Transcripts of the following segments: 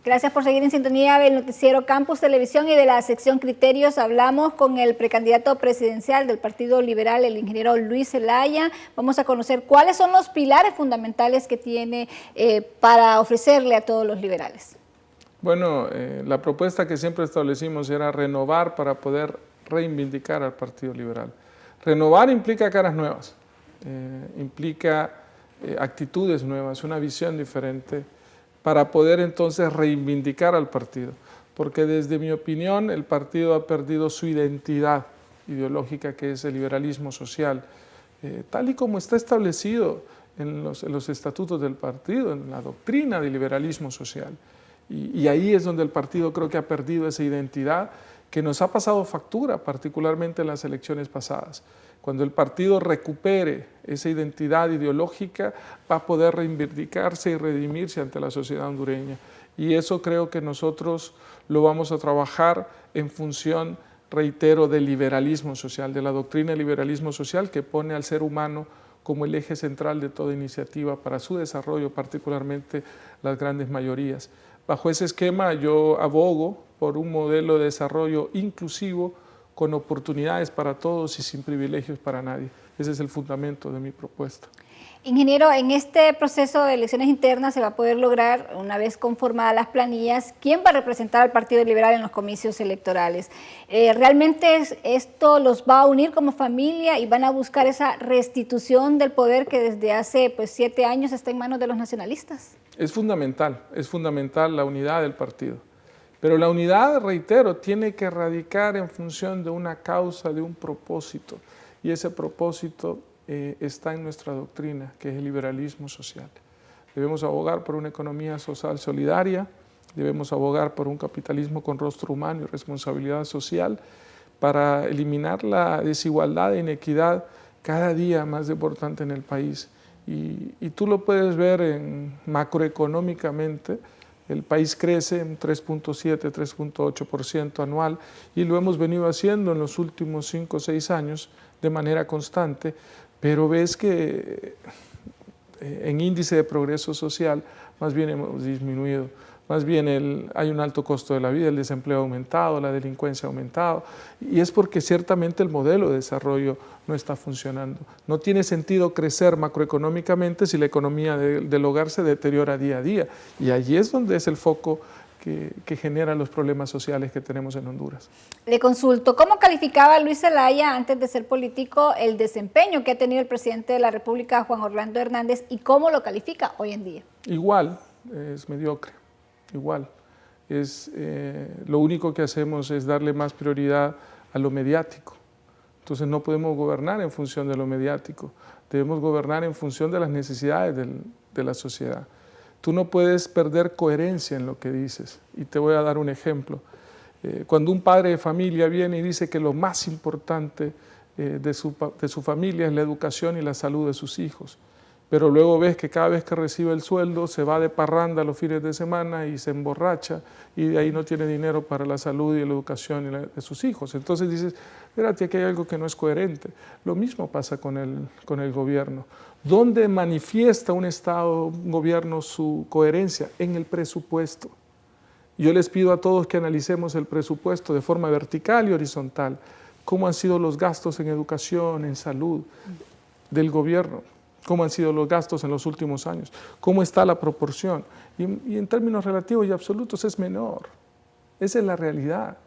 Gracias por seguir en sintonía del noticiero Campus Televisión y de la sección Criterios. Hablamos con el precandidato presidencial del Partido Liberal, el ingeniero Luis Zelaya. Vamos a conocer cuáles son los pilares fundamentales que tiene para ofrecerle a todos los liberales. Bueno, la propuesta que siempre establecimos era renovar para poder reivindicar al Partido Liberal. Renovar implica caras nuevas, implica actitudes nuevas, una visión diferente, para poder entonces reivindicar al partido. Porque desde mi opinión el partido ha perdido su identidad ideológica, que es el liberalismo social, tal y como está establecido en los estatutos del partido, en la doctrina del liberalismo social. Y ahí es donde el partido creo que ha perdido esa identidad que nos ha pasado factura, particularmente en las elecciones pasadas. Cuando el partido recupere esa identidad ideológica, va a poder reivindicarse y redimirse ante la sociedad hondureña. Y eso creo que nosotros lo vamos a trabajar en función, reitero, del liberalismo social, de la doctrina del liberalismo social que pone al ser humano como el eje central de toda iniciativa para su desarrollo, particularmente las grandes mayorías. Bajo ese esquema yo abogo por un modelo de desarrollo inclusivo, con oportunidades para todos y sin privilegios para nadie. Ese es el fundamento de mi propuesta. Ingeniero, en este proceso de elecciones internas se va a poder lograr, una vez conformadas las planillas, quién va a representar al Partido Liberal en los comicios electorales. ¿Realmente esto los va a unir como familia y van a buscar esa restitución del poder que desde hace 7 años está en manos de los nacionalistas? Es fundamental la unidad del partido. Pero la unidad, reitero, tiene que radicar en función de una causa, de un propósito. Y ese propósito está en nuestra doctrina, que es el liberalismo social. Debemos abogar por una economía social solidaria, debemos abogar por un capitalismo con rostro humano y responsabilidad social para eliminar la desigualdad e inequidad cada día más importante en el país. Y tú lo puedes ver macroeconómicamente. El país crece en 3.7, 3.8% anual y lo hemos venido haciendo en los últimos 5 o 6 años de manera constante, pero ves que en índice de progreso social más bien hemos disminuido. Más bien hay un alto costo de la vida, el desempleo ha aumentado, la delincuencia ha aumentado, y es porque ciertamente el modelo de desarrollo no está funcionando. No tiene sentido crecer macroeconómicamente si la economía del hogar se deteriora día a día, y allí es donde es el foco que genera los problemas sociales que tenemos en Honduras. Le consulto, ¿cómo calificaba Luis Zelaya antes de ser político el desempeño que ha tenido el presidente de la República, Juan Orlando Hernández, y cómo lo califica hoy en día? Igual, es mediocre. Igual, lo único que hacemos es darle más prioridad a lo mediático. Entonces no podemos gobernar en función de lo mediático, debemos gobernar en función de las necesidades de la sociedad. Tú no puedes perder coherencia en lo que dices, y te voy a dar un ejemplo. Cuando un padre de familia viene y dice que lo más importante de su familia es la educación y la salud de sus hijos, pero luego ves que cada vez que recibe el sueldo se va de parranda los fines de semana y se emborracha y de ahí no tiene dinero para la salud y la educación de sus hijos. Entonces dices, espérate, aquí hay algo que no es coherente. Lo mismo pasa con el gobierno. ¿Dónde manifiesta un Estado, un gobierno su coherencia? En el presupuesto. Yo les pido a todos que analicemos el presupuesto de forma vertical y horizontal. ¿Cómo han sido los gastos en educación, en salud del gobierno? ¿Cómo han sido los gastos en los últimos años? ¿Cómo está la proporción? Y en términos relativos y absolutos es menor. Esa es la realidad.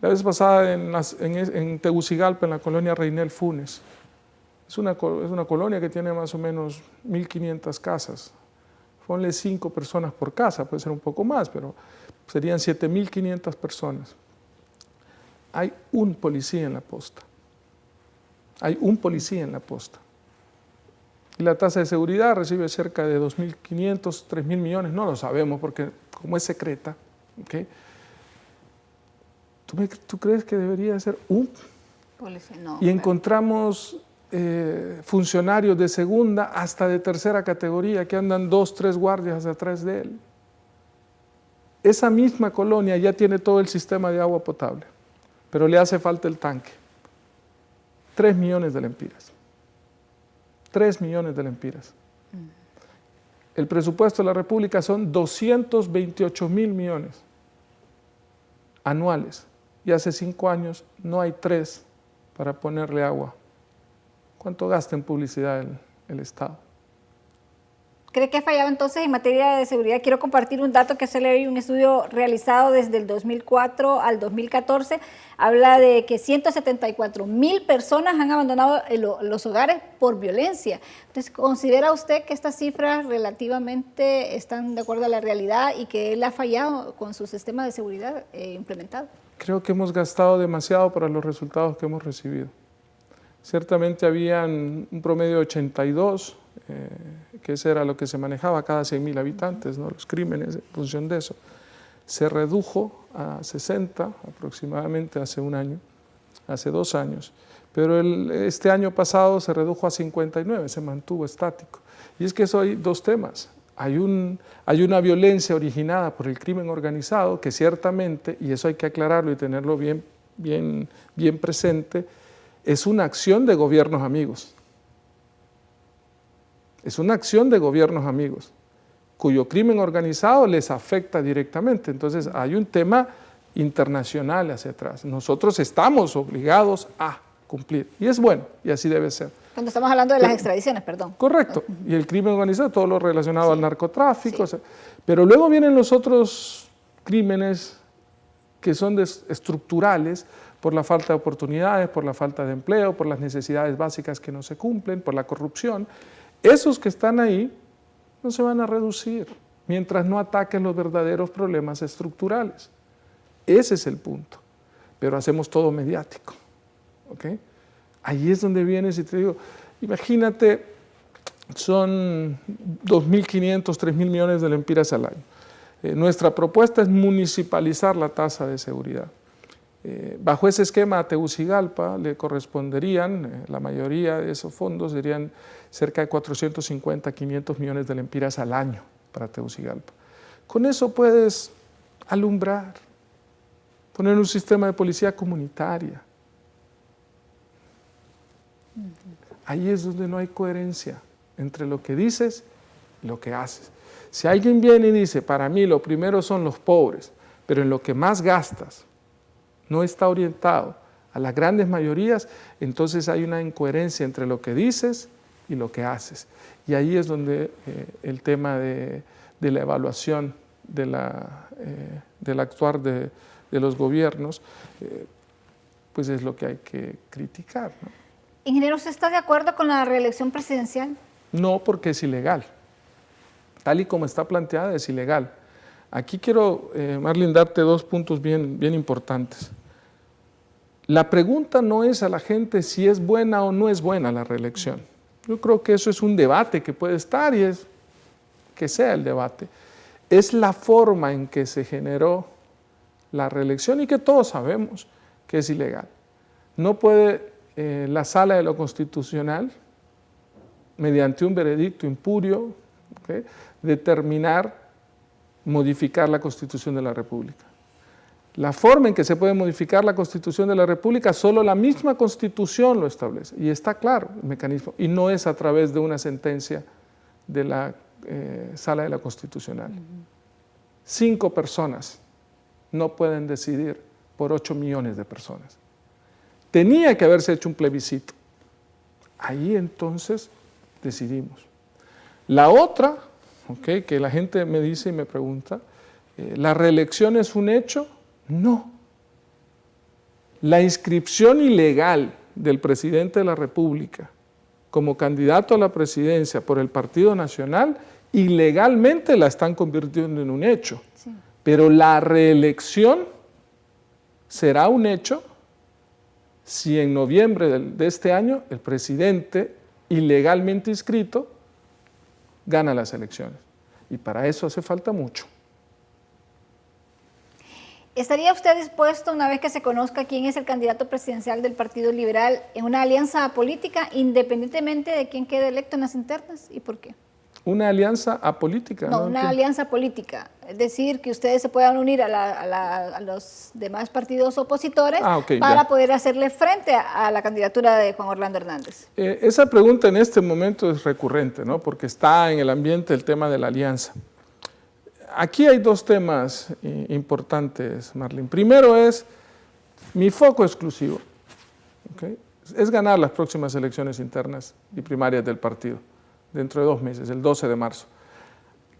La vez pasada en Tegucigalpa, en la colonia Reynel Funes, es una colonia que tiene más o menos 1.500 casas. Ponle 5 personas por casa, puede ser un poco más, pero serían 7.500 personas. Hay un policía en la posta. Hay un policía en la posta. Y la tasa de seguridad recibe cerca de 2.500, 3.000 millones, no lo sabemos porque como es secreta. ¿Okay? ¿Tú crees que debería ser un? No, y encontramos funcionarios de segunda hasta de tercera categoría que andan 2, 3 guardias atrás de él. Esa misma colonia ya tiene todo el sistema de agua potable, pero le hace falta el tanque. 3 millones de lempiras. 3 millones de lempiras. El presupuesto de la República son 228.000 millones anuales y hace 5 años no hay 3 para ponerle agua. ¿Cuánto gasta en publicidad el Estado? ¿Cree que ha fallado entonces en materia de seguridad? Quiero compartir un dato que se leí, un estudio realizado desde el 2004 al 2014. Habla de que 174.000 personas han abandonado los hogares por violencia. Entonces, ¿considera usted que estas cifras relativamente están de acuerdo a la realidad y que él ha fallado con su sistema de seguridad implementado? Creo que hemos gastado demasiado para los resultados que hemos recibido. Ciertamente habían un promedio de 82, que ese era lo que se manejaba cada 100.000 habitantes, ¿no? Los crímenes en función de eso. Se redujo a 60 aproximadamente hace un año, hace 2 años, pero este año pasado se redujo a 59, se mantuvo estático. Y es que eso hay 2 temas. Hay una violencia originada por el crimen organizado que ciertamente, y eso hay que aclararlo y tenerlo bien presente, es una acción de gobiernos amigos. Es una acción de gobiernos amigos, cuyo crimen organizado les afecta directamente. Entonces hay un tema internacional hacia atrás. Nosotros estamos obligados a cumplir, y es bueno, y así debe ser. Cuando estamos hablando de las extradiciones, perdón. Correcto, y el crimen organizado, todo lo relacionado al narcotráfico, pero luego vienen los otros crímenes que son estructurales, por la falta de oportunidades, por la falta de empleo, por las necesidades básicas que no se cumplen, por la corrupción. Esos que están ahí no se van a reducir mientras no ataquen los verdaderos problemas estructurales. Ese es el punto. Pero hacemos todo mediático. ¿Okay? Ahí es donde vienes y te digo, imagínate, son 2.500, 3.000 millones de lempiras al año. Nuestra propuesta es municipalizar la tasa de seguridad. Bajo ese esquema a Tegucigalpa le corresponderían, la mayoría de esos fondos serían cerca de 450, 500 millones de lempiras al año para Tegucigalpa. Con eso puedes alumbrar, poner un sistema de policía comunitaria. Ahí es donde no hay coherencia entre lo que dices y lo que haces. Si alguien viene y dice, para mí lo primero son los pobres, pero en lo que más gastas no está orientado a las grandes mayorías, entonces hay una incoherencia entre lo que dices y lo que haces. Y ahí es donde el tema de la evaluación del actuar de los gobiernos, pues es lo que hay que criticar, ¿no? Ingeniero, ¿usted está de acuerdo con la reelección presidencial? No, porque es ilegal. Tal y como está planteada, es ilegal. Aquí quiero, Marlene, darte 2 puntos bien importantes. La pregunta no es a la gente si es buena o no es buena la reelección. Yo creo que eso es un debate que puede estar y es que sea el debate. Es la forma en que se generó la reelección y que todos sabemos que es ilegal. No puede la Sala de lo Constitucional, mediante un veredicto impurio, ¿okay?, determinar modificar la Constitución de la República. La forma en que se puede modificar la Constitución de la República, solo la misma Constitución lo establece, y está claro el mecanismo, y no es a través de una sentencia de la Sala de la Constitucional. 5 personas no pueden decidir por 8 millones de personas. Tenía que haberse hecho un plebiscito. Ahí entonces decidimos. La otra, ¿okay?, que la gente me dice y me pregunta, ¿la reelección es un hecho? No. La inscripción ilegal del presidente de la República como candidato a la presidencia por el Partido Nacional, ilegalmente la están convirtiendo en un hecho. Sí. Pero la reelección será un hecho si en noviembre de este año el presidente ilegalmente inscrito gana las elecciones. Y para eso hace falta mucho. ¿Estaría usted dispuesto, una vez que se conozca quién es el candidato presidencial del Partido Liberal, en una alianza política, independientemente de quién quede electo en las internas? ¿Y por qué? ¿Una alianza apolítica? No, una alianza política. Es decir, que ustedes se puedan unir a los demás partidos opositores okay, para ya. poder hacerle frente a la candidatura de Juan Orlando Hernández. Esa pregunta en este momento es recurrente, ¿no? Porque está en el ambiente el tema de la alianza. Aquí hay dos temas importantes, Marlene. Primero es mi foco exclusivo, ¿okay? Es ganar las próximas elecciones internas y primarias del partido, dentro de 2 meses, el 12 de marzo.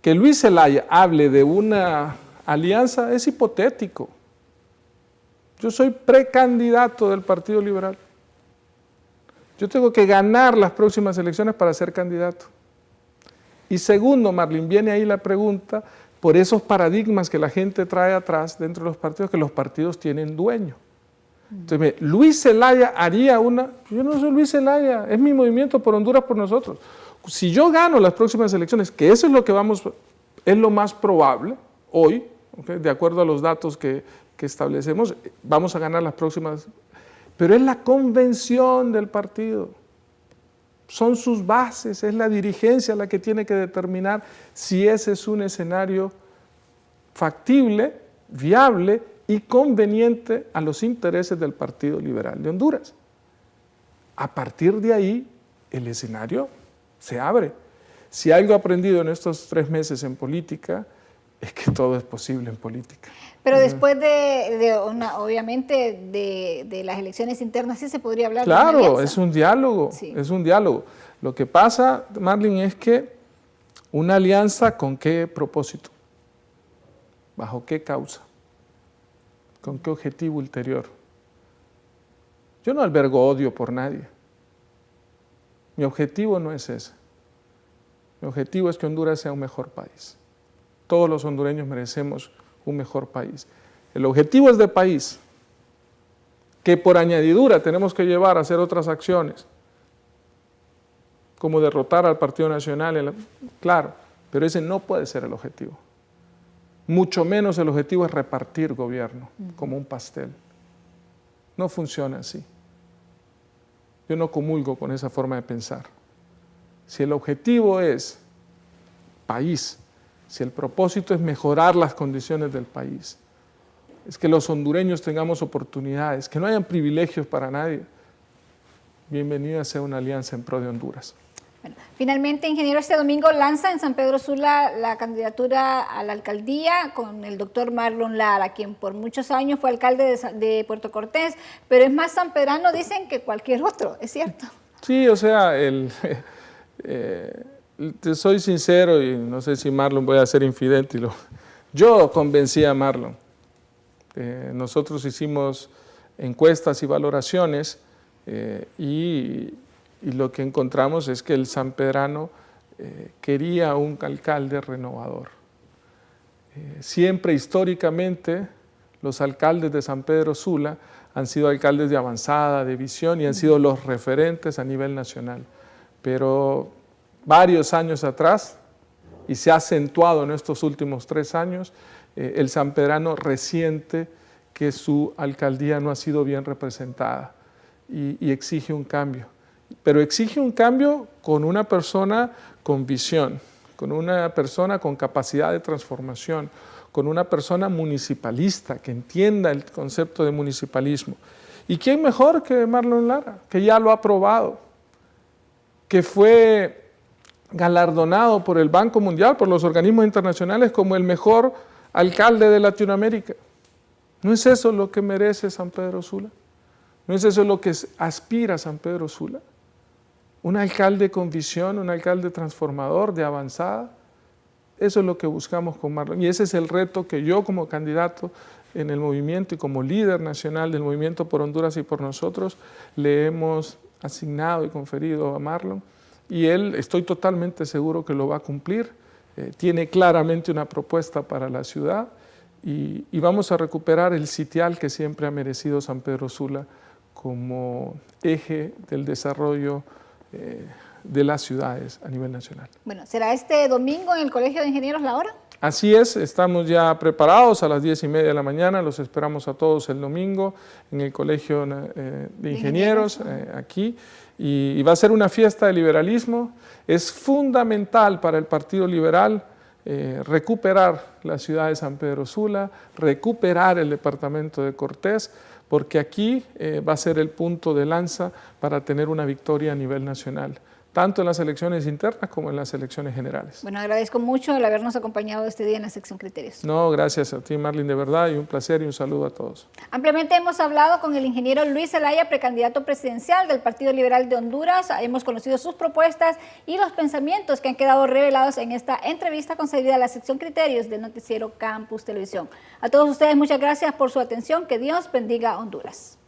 Que Luis Zelaya hable de una alianza es hipotético. Yo soy precandidato del Partido Liberal. Yo tengo que ganar las próximas elecciones para ser candidato. Y segundo, Marlene, viene ahí la pregunta por esos paradigmas que la gente trae atrás dentro de los partidos, que los partidos tienen dueño. Entonces, Luis Zelaya haría una... Yo no soy Luis Zelaya, es mi Movimiento por Honduras por nosotros. Si yo gano las próximas elecciones, que eso es lo que es lo más probable hoy, ¿okay? De acuerdo a los datos que establecemos, vamos a ganar las próximas, pero es la convención del partido, son sus bases, es la dirigencia la que tiene que determinar si ese es un escenario factible, viable y conveniente a los intereses del Partido Liberal de Honduras. A partir de ahí, el escenario se abre. Si algo he aprendido en estos 3 meses en política, es que todo es posible en política. Pero después obviamente, de las elecciones internas, sí se podría hablar de una alianza. Claro, es un diálogo, sí. Es un diálogo. Lo que pasa, Marlene, es que una alianza, ¿con qué propósito? ¿Bajo qué causa? ¿Con qué objetivo ulterior? Yo no albergo odio por nadie. Mi objetivo no es ese. Mi objetivo es que Honduras sea un mejor país. Todos los hondureños merecemos un mejor país. El objetivo es de país, que por añadidura tenemos que llevar a hacer otras acciones, como derrotar al Partido Nacional, claro, pero ese no puede ser el objetivo. Mucho menos el objetivo es repartir gobierno como un pastel. No funciona así. Yo no comulgo con esa forma de pensar. Si el objetivo es país, si el propósito es mejorar las condiciones del país, es que los hondureños tengamos oportunidades, que no hayan privilegios para nadie, bienvenida sea una alianza en pro de Honduras. Bueno, finalmente, ingeniero, este domingo lanza en San Pedro Sula la candidatura a la alcaldía con el doctor Marlon Lara, quien por muchos años fue alcalde de Puerto Cortés, pero es más sanpedrano, dicen, que cualquier otro, ¿es cierto? Sí, o sea, te soy sincero y no sé si Marlon voy a ser infidente. Yo convencí a Marlon. Nosotros hicimos encuestas y valoraciones y lo que encontramos es que el sanpedrano quería un alcalde renovador. Siempre históricamente los alcaldes de San Pedro Sula han sido alcaldes de avanzada, de visión y han sido los referentes a nivel nacional. Pero varios años atrás, y se ha acentuado en estos últimos 3 años, el sanpedrano resiente que su alcaldía no ha sido bien representada y exige un cambio. Pero exige un cambio con una persona con visión, con una persona con capacidad de transformación, con una persona municipalista que entienda el concepto de municipalismo. ¿Y quién mejor que Marlon Lara, que ya lo ha probado, que fue galardonado por el Banco Mundial, por los organismos internacionales como el mejor alcalde de Latinoamérica? ¿No es eso lo que merece San Pedro Sula? ¿No es eso lo que aspira San Pedro Sula? Un alcalde con visión, un alcalde transformador, de avanzada. Eso es lo que buscamos con Marlon. Y ese es el reto que yo como candidato en el movimiento y como líder nacional del Movimiento por Honduras y por nosotros le hemos asignado y conferido a Marlon. Y él, estoy totalmente seguro que lo va a cumplir. Tiene claramente una propuesta para la ciudad y vamos a recuperar el sitial que siempre ha merecido San Pedro Sula como eje del desarrollo de las ciudades a nivel nacional. Bueno, ¿será este domingo en el Colegio de Ingenieros la hora? Así es, estamos ya preparados a las 10:30 de la mañana, los esperamos a todos el domingo en el Colegio de Ingenieros aquí y va a ser una fiesta de liberalismo. Es fundamental para el Partido Liberal recuperar la ciudad de San Pedro Sula, recuperar el departamento de Cortés, porque aquí va a ser el punto de lanza para tener una victoria a nivel nacional, tanto en las elecciones internas como en las elecciones generales. Bueno, agradezco mucho el habernos acompañado este día en la sección Criterios. No, gracias a ti, Marlene, de verdad, y un placer y un saludo a todos. Ampliamente hemos hablado con el ingeniero Luis Zelaya, precandidato presidencial del Partido Liberal de Honduras. Hemos conocido sus propuestas y los pensamientos que han quedado revelados en esta entrevista concedida a la sección Criterios del noticiero Campus Televisión. A todos ustedes, muchas gracias por su atención. Que Dios bendiga a Honduras.